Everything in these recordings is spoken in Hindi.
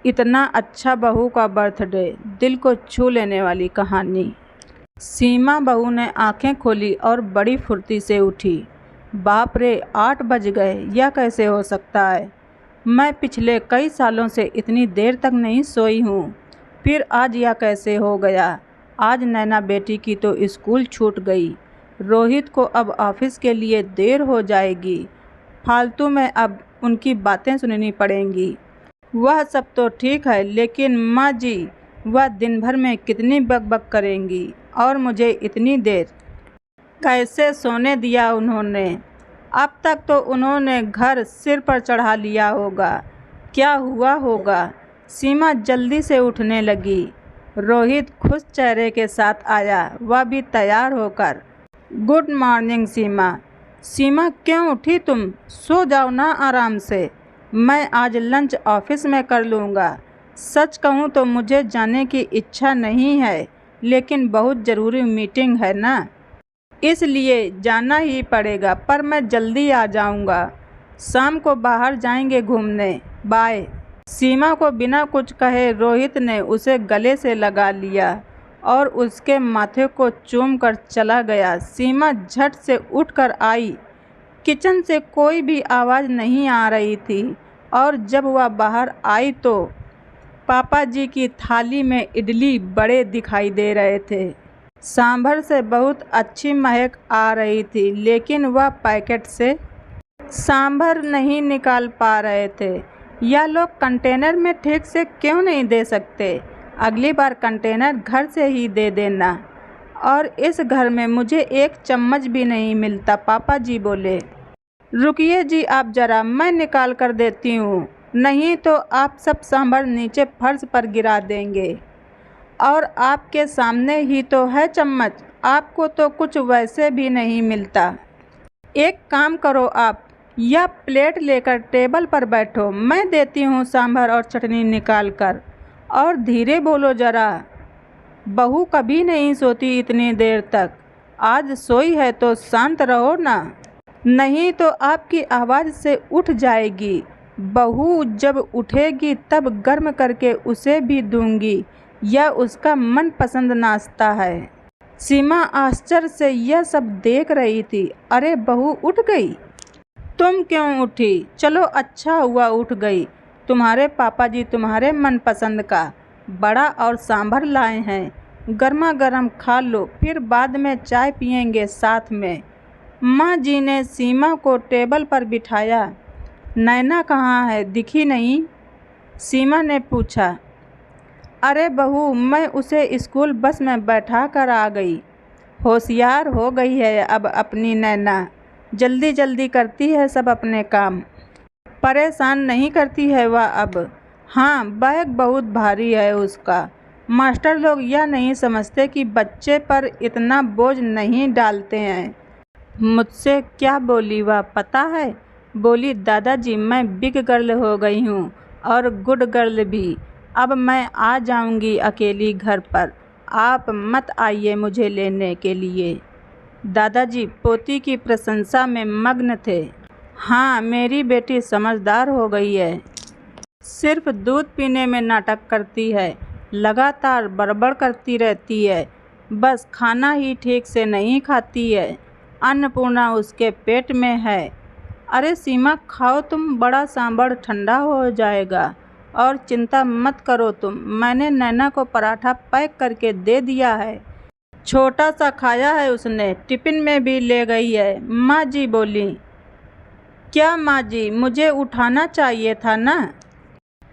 इतना अच्छा बहू का बर्थडे, दिल को छू लेने वाली कहानी। सीमा बहू ने आंखें खोली और बड़ी फुर्ती से उठी। बाप रे, 8 बज गए, यह कैसे हो सकता है? मैं पिछले कई सालों से इतनी देर तक नहीं सोई हूँ, फिर आज यह कैसे हो गया? आज नैना बेटी की तो स्कूल छूट गई। रोहित को अब ऑफिस के लिए देर हो जाएगी। फालतू में अब उनकी बातें सुननी पड़ेंगी। वह सब तो ठीक है, लेकिन माँ जी, वह दिन भर में कितनी बकबक करेंगी और मुझे इतनी देर कैसे सोने दिया उन्होंने? अब तक तो उन्होंने घर सिर पर चढ़ा लिया होगा। क्या हुआ होगा? सीमा जल्दी से उठने लगी। रोहित खुश चेहरे के साथ आया, वह भी तैयार होकर। गुड मॉर्निंग सीमा। सीमा, क्यों उठी तुम? सो जाओ ना आराम से। मैं आज लंच ऑफिस में कर लूँगा। सच कहूँ तो मुझे जाने की इच्छा नहीं है, लेकिन बहुत ज़रूरी मीटिंग है ना, इसलिए जाना ही पड़ेगा। पर मैं जल्दी आ जाऊँगा। शाम को बाहर जाएंगे घूमने। बाय। सीमा को बिना कुछ कहे रोहित ने उसे गले से लगा लिया और उसके माथे को चूम कर चला गया। सीमा झट से उठकर आई। किचन से कोई भी आवाज़ नहीं आ रही थी और जब वह बाहर आई तो पापा जी की थाली में इडली बड़े दिखाई दे रहे थे। सांभर से बहुत अच्छी महक आ रही थी, लेकिन वह पैकेट से सांभर नहीं निकाल पा रहे थे। यह लोग कंटेनर में ठीक से क्यों नहीं दे सकते? अगली बार कंटेनर घर से ही दे देना। और इस घर में मुझे एक चम्मच भी नहीं मिलता, पापा जी बोले। रुकिए जी आप ज़रा, मैं निकाल कर देती हूँ, नहीं तो आप सब सांभर नीचे फर्श पर गिरा देंगे। और आपके सामने ही तो है चम्मच, आपको तो कुछ वैसे भी नहीं मिलता। एक काम करो, आप यह प्लेट लेकर टेबल पर बैठो, मैं देती हूँ सांभर और चटनी निकाल कर। और धीरे बोलो ज़रा, बहू कभी नहीं सोती इतनी देर तक। आज सोई है तो शांत रहो ना, नहीं तो आपकी आवाज़ से उठ जाएगी। बहू जब उठेगी तब गर्म करके उसे भी दूंगी, यह उसका मनपसंद नाश्ता है। सीमा आश्चर्य से यह सब देख रही थी। अरे बहू उठ गई? तुम क्यों उठी? चलो अच्छा हुआ उठ गई। तुम्हारे पापा जी तुम्हारे मनपसंद का बड़ा और सांभर लाए हैं, गर्मा गर्म खा लो, फिर बाद में चाय पियेंगे साथ में। माँ जी ने सीमा को टेबल पर बिठाया। नैना कहाँ है, दिखी नहीं? सीमा ने पूछा। अरे बहू, मैं उसे स्कूल बस में बैठा कर आ गई। होशियार हो गई है अब अपनी नैना, जल्दी जल्दी करती है सब अपने काम, परेशान नहीं करती है वह अब। हाँ, बैग बहुत भारी है उसका। मास्टर लोग यह नहीं समझते कि बच्चे पर इतना बोझ नहीं डालते हैं। मुझसे क्या बोली वह पता है? बोली, दादाजी मैं बिग गर्ल हो गई हूँ और गुड गर्ल भी। अब मैं आ जाऊँगी अकेली घर पर, आप मत आइए मुझे लेने के लिए। दादाजी पोती की प्रशंसा में मग्न थे। हाँ, मेरी बेटी समझदार हो गई है, सिर्फ दूध पीने में नाटक करती है, लगातार बड़बड़ करती रहती है, बस खाना ही ठीक से नहीं खाती है। अन्नपूर्णा उसके पेट में है। अरे सीमा, खाओ तुम, बड़ा सांभर ठंडा हो जाएगा। और चिंता मत करो तुम, मैंने नैना को पराठा पैक करके दे दिया है, छोटा सा खाया है उसने, टिफ़िन में भी ले गई है। माँ जी बोली। क्या माँ जी, मुझे उठाना चाहिए था ना?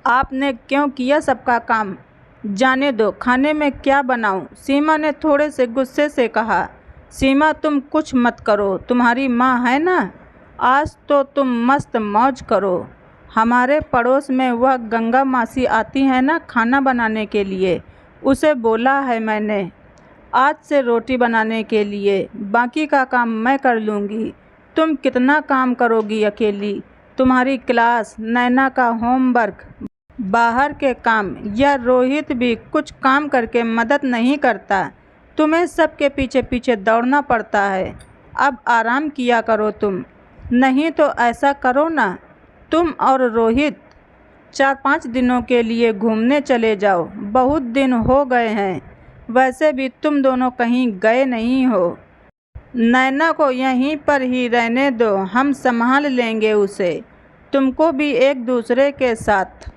आपने क्यों किया सबका काम? जाने दो, खाने में क्या बनाऊं? सीमा ने थोड़े से गुस्से से कहा। सीमा तुम कुछ मत करो, तुम्हारी माँ है ना, आज तो तुम मस्त मौज करो। हमारे पड़ोस में वह गंगा मासी आती है ना खाना बनाने के लिए, उसे बोला है मैंने आज से रोटी बनाने के लिए, बाकी का काम मैं कर लूँगी। तुम कितना काम करोगी अकेली? तुम्हारी क्लास, नैना का होमवर्क, बाहर के काम, या रोहित भी कुछ काम करके मदद नहीं करता? तुम्हें सबके पीछे पीछे दौड़ना पड़ता है। अब आराम किया करो तुम, नहीं तो ऐसा करो ना, तुम और रोहित 4-5 दिनों के लिए घूमने चले जाओ, बहुत दिन हो गए हैं। वैसे भी तुम दोनों कहीं गए नहीं हो। नैना को यहीं पर ही रहने दो, हम संभाल लेंगे उसे। तुमको भी एक दूसरे के साथ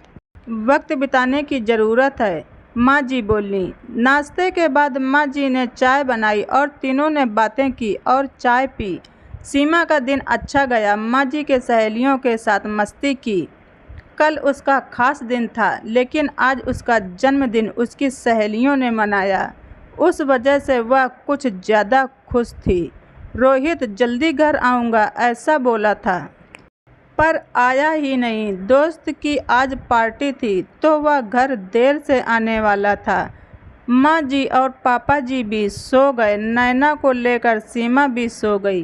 वक्त बिताने की ज़रूरत है, माँ जी बोली। नाश्ते के बाद माँ जी ने चाय बनाई और तीनों ने बातें की और चाय पी। सीमा का दिन अच्छा गया। माँ जी के सहेलियों के साथ मस्ती की। कल उसका खास दिन था, लेकिन आज उसका जन्मदिन उसकी सहेलियों ने मनाया। उस वजह से वह कुछ ज़्यादा खुश थी। रोहित जल्दी घर आऊँगा ऐसा बोला था, पर आया ही नहीं। दोस्त की आज पार्टी थी तो वह घर देर से आने वाला था। माँ जी और पापा जी भी सो गए। नैना को लेकर सीमा भी सो गई।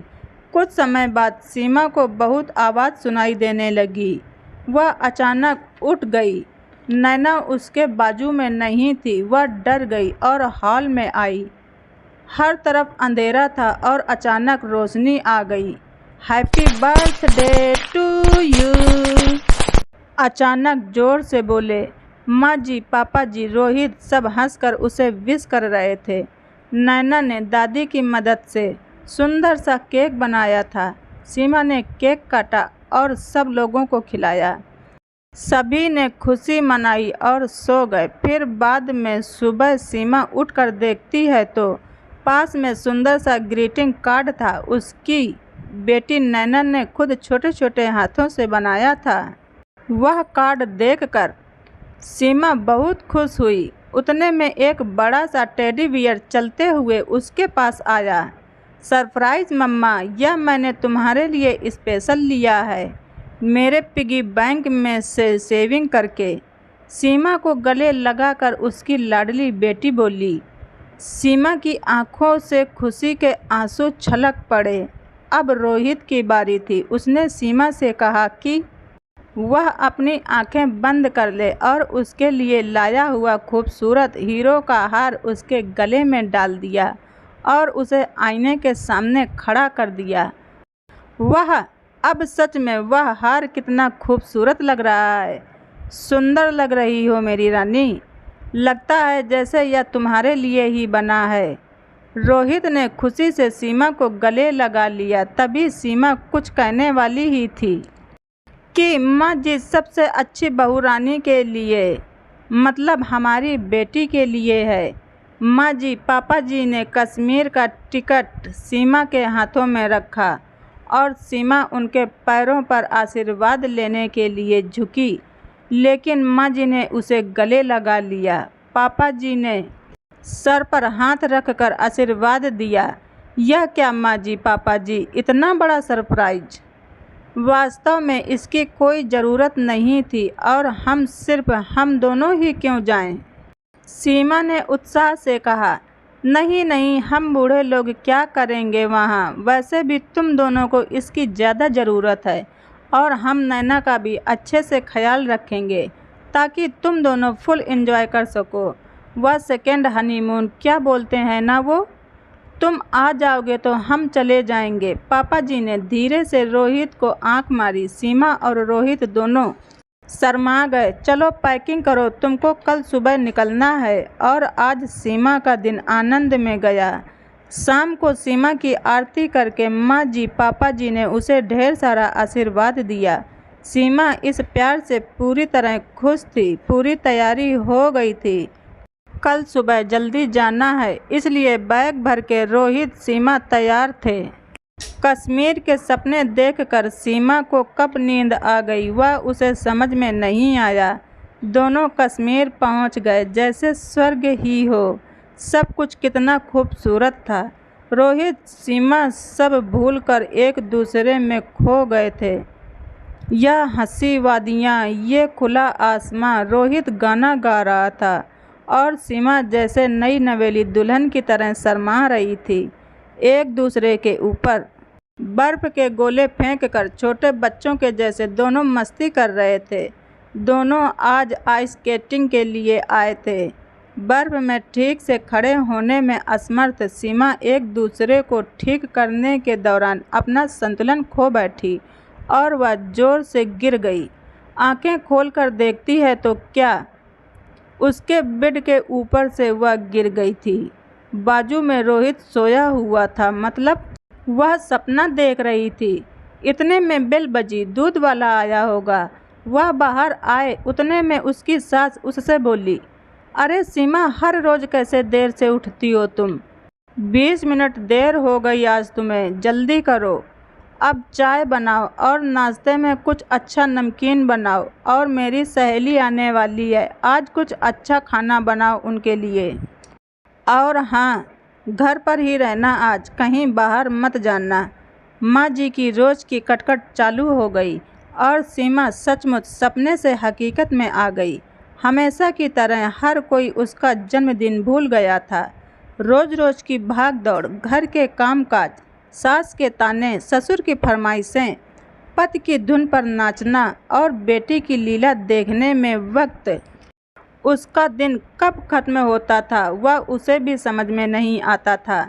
कुछ समय बाद सीमा को बहुत आवाज़ सुनाई देने लगी। वह अचानक उठ गई। नैना उसके बाजू में नहीं थी। वह डर गई और हॉल में आई। हर तरफ अंधेरा था और अचानक रोशनी आ गई। हैप्पी बर्थडे टू यू, अचानक जोर से बोले माँ जी, पापा जी। रोहित सब हंसकर उसे विश कर रहे थे। नैना ने दादी की मदद से सुंदर सा केक बनाया था। सीमा ने केक काटा और सब लोगों को खिलाया। सभी ने खुशी मनाई और सो गए। फिर बाद में सुबह सीमा उठकर देखती है तो पास में सुंदर सा ग्रीटिंग कार्ड था। उसकी बेटी नैना ने खुद छोटे छोटे हाथों से बनाया था। वह कार्ड देखकर सीमा बहुत खुश हुई। उतने में एक बड़ा सा टेडी बियर चलते हुए उसके पास आया। सरप्राइज़ मम्मा, यह मैंने तुम्हारे लिए स्पेशल लिया है, मेरे पिगी बैंक में से सेविंग करके। सीमा को गले लगाकर उसकी लाडली बेटी बोली। सीमा की आंखों से खुशी के आंसू छलक पड़े। अब रोहित की बारी थी। उसने सीमा से कहा कि वह अपनी आंखें बंद कर ले और उसके लिए लाया हुआ खूबसूरत हीरो का हार उसके गले में डाल दिया और उसे आईने के सामने खड़ा कर दिया। वह अब सच में वह हार कितना खूबसूरत लग रहा है। सुंदर लग रही हो मेरी रानी, लगता है जैसे यह तुम्हारे लिए ही बना है। रोहित ने खुशी से सीमा को गले लगा लिया। तभी सीमा कुछ कहने वाली ही थी कि माँ जी, सबसे अच्छी बहू रानी के लिए, मतलब हमारी बेटी के लिए है। माँ जी, पापा जी ने कश्मीर का टिकट सीमा के हाथों में रखा और सीमा उनके पैरों पर आशीर्वाद लेने के लिए झुकी, लेकिन माँ जी ने उसे गले लगा लिया। पापा जी ने सर पर हाथ रखकर आशीर्वाद दिया। यह क्या माँ जी, पापा जी, इतना बड़ा सरप्राइज! वास्तव में इसकी कोई ज़रूरत नहीं थी और हम दोनों ही क्यों जाएं? सीमा ने उत्साह से कहा। नहीं नहीं, हम बूढ़े लोग क्या करेंगे वहाँ। वैसे भी तुम दोनों को इसकी ज़्यादा ज़रूरत है और हम नैना का भी अच्छे से ख्याल रखेंगे ताकि तुम दोनों फुल एंजॉय कर सको। वह सेकेंड हनीमून क्या बोलते हैं ना वो। तुम आ जाओगे तो हम चले जाएंगे। पापा जी ने धीरे से रोहित को आंख मारी। सीमा और रोहित दोनों शर्मा गए। चलो पैकिंग करो, तुमको कल सुबह निकलना है। और आज सीमा का दिन आनंद में गया। शाम को सीमा की आरती करके माँ जी, पापा जी ने उसे ढेर सारा आशीर्वाद दिया। सीमा इस प्यार से पूरी तरह खुश थी। पूरी तैयारी हो गई थी। कल सुबह जल्दी जाना है, इसलिए बैग भर के रोहित सीमा तैयार थे। कश्मीर के सपने देखकर सीमा को कब नींद आ गई वह उसे समझ में नहीं आया। दोनों कश्मीर पहुंच गए जैसे स्वर्ग ही हो। सब कुछ कितना खूबसूरत था। रोहित सीमा सब भूलकर एक दूसरे में खो गए थे। यह हंसी वादियाँ, ये खुला आसमां। रोहित गाना गा रहा था और सीमा जैसे नई नवेली दुल्हन की तरह शर्मा रही थी। एक दूसरे के ऊपर बर्फ़ के गोले फेंककर छोटे बच्चों के जैसे दोनों मस्ती कर रहे थे। दोनों आज आइस स्केटिंग के लिए आए थे। बर्फ़ में ठीक से खड़े होने में असमर्थ सीमा एक दूसरे को ठीक करने के दौरान अपना संतुलन खो बैठी और वह ज़ोर से गिर गई। आंखें खोलकर देखती है तो क्या, उसके बेड के ऊपर से वह गिर गई थी। बाजू में रोहित सोया हुआ था, मतलब वह सपना देख रही थी। इतने में बेल बजी, दूध वाला आया होगा। वह बाहर आए उतने में उसकी सास उससे बोली, अरे सीमा, हर रोज कैसे देर से उठती हो तुम? 20 मिनट देर हो गई आज तुम्हें, जल्दी करो। अब चाय बनाओ और नाश्ते में कुछ अच्छा नमकीन बनाओ, और मेरी सहेली आने वाली है, आज कुछ अच्छा खाना बनाओ उनके लिए। और हाँ, घर पर ही रहना आज, कहीं बाहर मत जाना। माँ जी की रोज़ की कटकट चालू हो गई और सीमा सचमुच सपने से हकीकत में आ गई। हमेशा की तरह हर कोई उसका जन्मदिन भूल गया था। रोज़ रोज़ की भाग दौड़, घर के कामकाज, सास के ताने, ससुर की फरमाइशें, पति की धुन पर नाचना और बेटी की लीला देखने में वक्त उसका दिन कब खत्म होता था वह उसे भी समझ में नहीं आता था।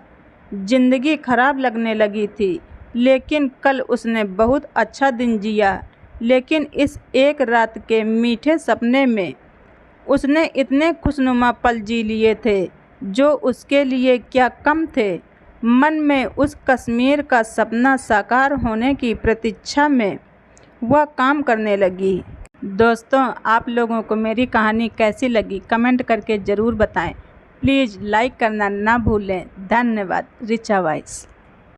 जिंदगी खराब लगने लगी थी, लेकिन कल उसने बहुत अच्छा दिन जिया। लेकिन इस एक रात के मीठे सपने में उसने इतने खुशनुमा पल जी लिए थे जो उसके लिए क्या कम थे। मन में उस कश्मीर का सपना साकार होने की प्रतीक्षा में वह काम करने लगी। दोस्तों, आप लोगों को मेरी कहानी कैसी लगी कमेंट करके ज़रूर बताएं। प्लीज़ लाइक करना ना भूलें। धन्यवाद। रिचा वॉइस।